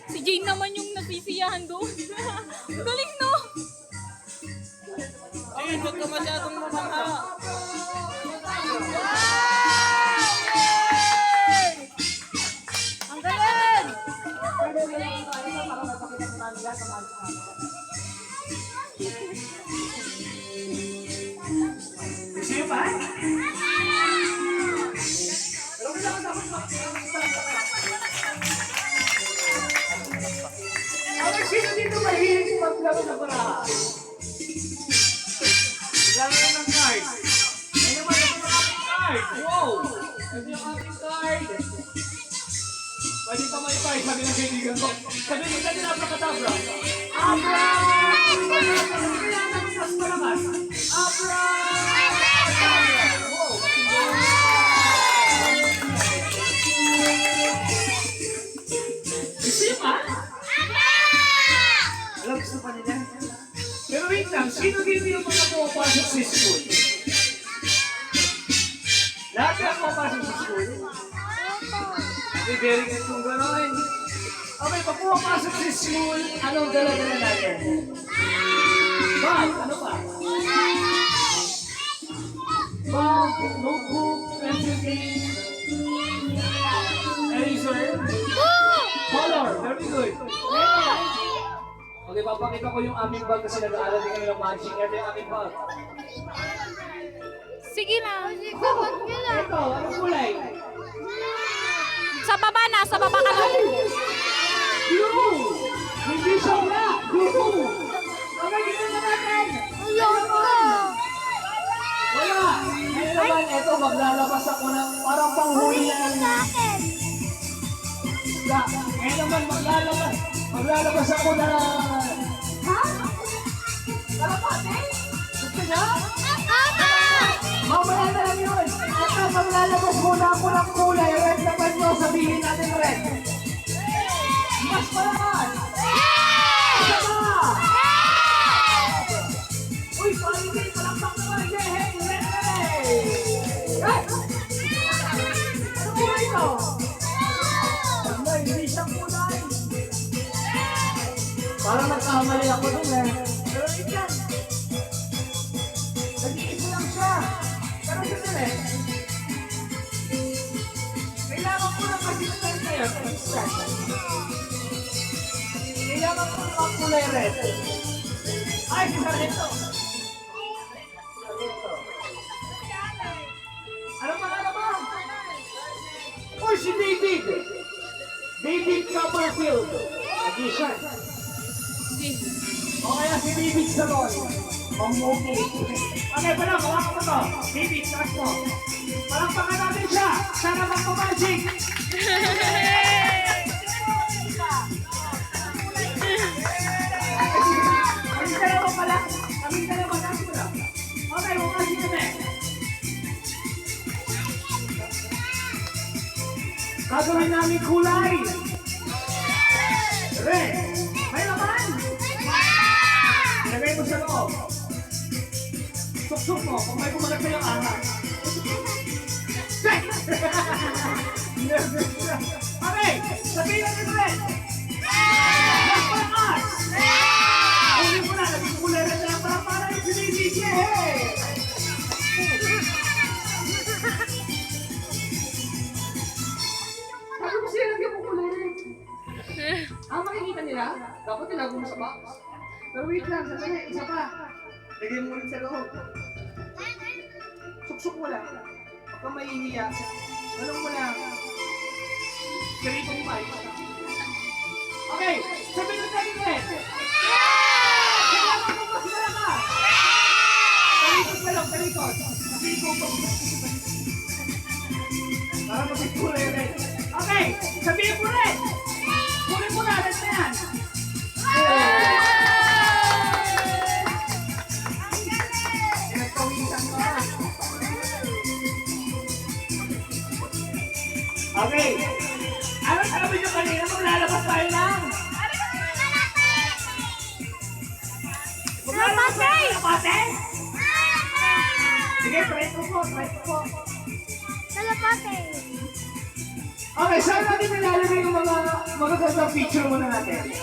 Si Jane naman yung nasisiyahan doon. Ang galing, no? Ayun, huwag ka masyadong mamangha. Ang galing! Sino ba? Ano sino dito mahilig maglaro na para? Laro ng card. Ano naman ang aking card? Wow! Ito yung aking card. Pwede pa may card, sabi ng kaibigan ko. Sabi ng kaibigan na Abracadabra. Abra! Mas malakas. Abra! Wow! Sino ba? Alam, gusto pa nila. Pero wait lang, sino dito yung mga pumapasok sa school? Lahat na pumapasok sa school? Okay, very good kung gano'n. Okay, pag pumapasok sa school, anong dala-dala natin? Bag, ano ba? Bag, notebook, pencil case, eraser, color, very good. Okay, papakita ko yung aming bag kasi nag-aaral din kami ng magic. Ito yung aming bag. Sige na. Ito, anong kulay? Sa baba na, sa baba ka lang. Blue! Hindi siya black! Blue! Okay, dito na natin! Wala! Ngayon naman, ito, maglalabas ako ng parang panghuli yan. Ngayon naman, maglalabas ako na... Ha? Kalapate? Gusto niya? Mamaya na lang yun. Ito, maglalabas muna ako ng kulay. Red naman nyo, sabihin natin red. Mas malakas! Isa pa! Uy, paligay, palakpak naman! Hey, hey, red, red! Hey! Ano kulay ito? Wala, hindi siyang kulay. Parang nagkamali ako dun eh. Pero wait lang. Nag-iisa lang siya. Pero sino eh? Kailangan ko lang kasi ng tayo. Kailangan ko ng kulay red. Ay, si Sargento. Ano pangalan mo? Uy, si David. David Copperfield. Magician. O kaya si David Salon. Mamuki. Okay, pala, malakap mo to. David, taas mo. Malakpakan natin siya. Sana magpamagic. Kaming dalawa pala. Kaming dalawa. Taas mo lang. Okay, bukas kami. Gagawin namin kulay. Red. May laman. Ilagay mo sa loob. Suksok mo. Kung may kumalag sa'yo, ahas. Okay. Sabihin natin red. Mas malakas. Uli mo na. Naging kulay red na para yung sinibig. Yay! Sabi mo siya, lagyan mo kulay red. Makikita nila? Dapat tinago mo sa box. Pero wait lang, sasabihin, isa pa. Lagyan mo ulit sa loob. Suksok mo lang. Huwag kang mahihiya. Tanong mo lang. Ganito mo ba? Okay, sabihin natin red. Kailangan mo mas malakas. Talikod ka lang, talikod. Sabihin ko pa. Para mag-kulay red. Okay, sabihin mo red. Kunin mo na, red na yan. Okay. Ano sabi nyo kanina? Maglalabas tayo lang. Maglalabas tayo ng kapate? Sige, try ko po. Kalapate. Okay, saan natin nilalagay yung mga magagandang picture muna natin?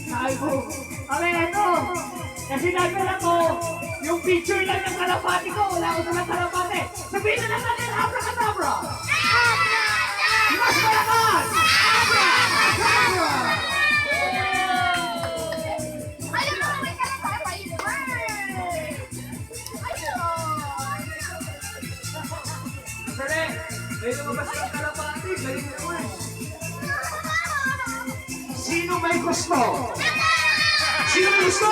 Sa album. Okay, ito. Kasi nagdala ko yung picture lang ng kalapati ko. Wala ko sa kalapati. Sabihin na lang natin, abracadabra! Mas malakas! Abracadabra! Alam mo, may kalapate. Ayun. Sali, may lumabas ng kalapati. Galing naman. Sino may gusto? Sino may gusto?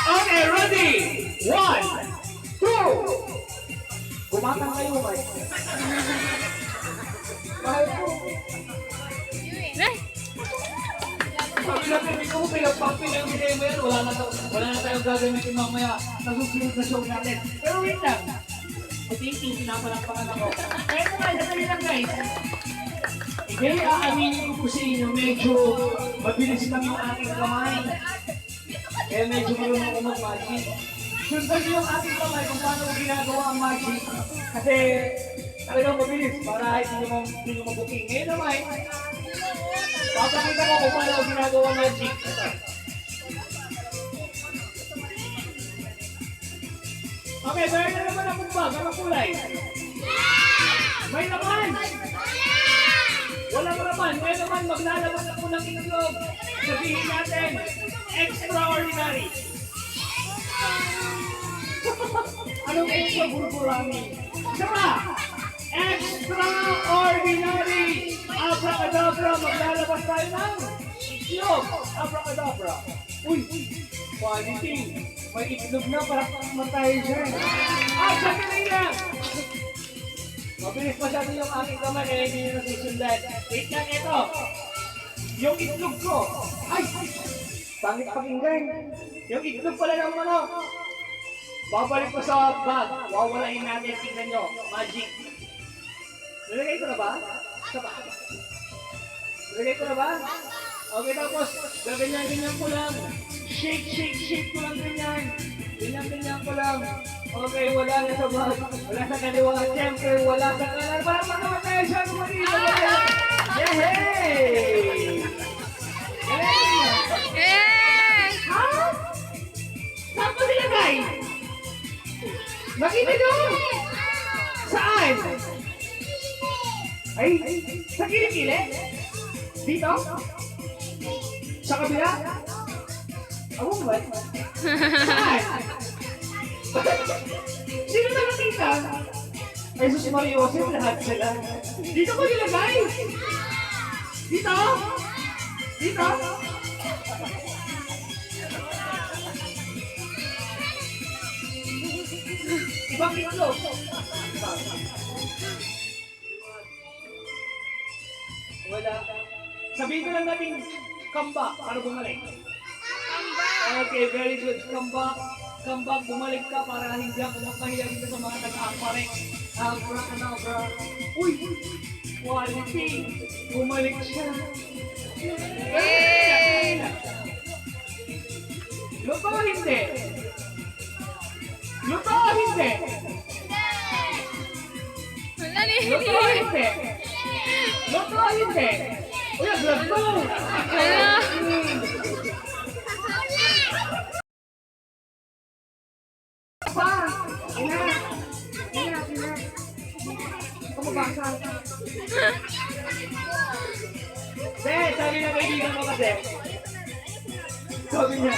Okay, ready? 1, 2. Kumatang kayo, Mike. Mahal po. Eh, Sabi natin, hindi ko pinagpapin ang bigay mo yan. Wala na tayong gagamitin mamaya sa susunod na show natin. Pero wait lang. Thank you, pinapalakpakan ako. Kaya naman, natali lang guys. Hindi, aaminin ko po sa inyo, medyo mabilis lang yung aking kamay. Kaya medyo marunong ako mag-magic. Sundan niyo yung aking kamay kung paano ko ginagawa ang magic. Kasi talagang mabilis para hindi nyo mabuking. Ngayon naman, papakita ko kung paano ko ginagawa ang magic. Okay, meron na naman akong bag. Anong kulay? May laman! Wala mo naman. Ngayon naman, maglalabas ako ng itlog. Sabihin natin, extraordinary. Anong extra burburami? Sama! Extraordinary! Abracadabra! Maglalabas tayo ng itlog! Abracadabra! Uy! Quality! May itlog na para tayo dyan. Sandali lang! Mabilis masyado yung aking kamay kaya hindi nyo nasusundan. Wait lang, ito! Yung itlog ko! Ay! Pangit pakinggan! Yung itlog pala ng manok! Babalik ko sa bag. Wawalain natin. Tingnan nyo. Magic. Nalagay ko na ba? Sa bag. Nalagay ko na ba? Okay, tapos gaganyan-ganyan ko lang. Shake, shake, shake ko lang ganyan. Ganyan-ganyan ko lang. Okay, wala na sa bag. Wala sa kaliwa. Siyempre, wala sa kanan. Parang manaman tayo siya. Yehey! eh! Ha? Saan ko nilagay? Nakita nyo? Saan? Ay, sa kilikili? Dito? Sa kabila? Ako ba? Saan? Sino na nakita? Ay, sus Mariosep, lahat sila. Dito ko nilagay? Dito? Dito? Ibang itlog. Wala. Sabihin ko lang natin, comeback, para bumalik. Okay, very good. Comeback, bumalik ka para hindi ako mapahiya dito sa mga nag-aparek. Abracadabra. Uy! Quality! Bumalik siya. Eh! Luto o hindi? Luto o hindi? Wala ni Luto o hindi? Luto o hindi? Uy, vlog mo! Wala. Pa! Ina! Kumabasa. Sabi na kaibigan ko kasi. Sabi niya,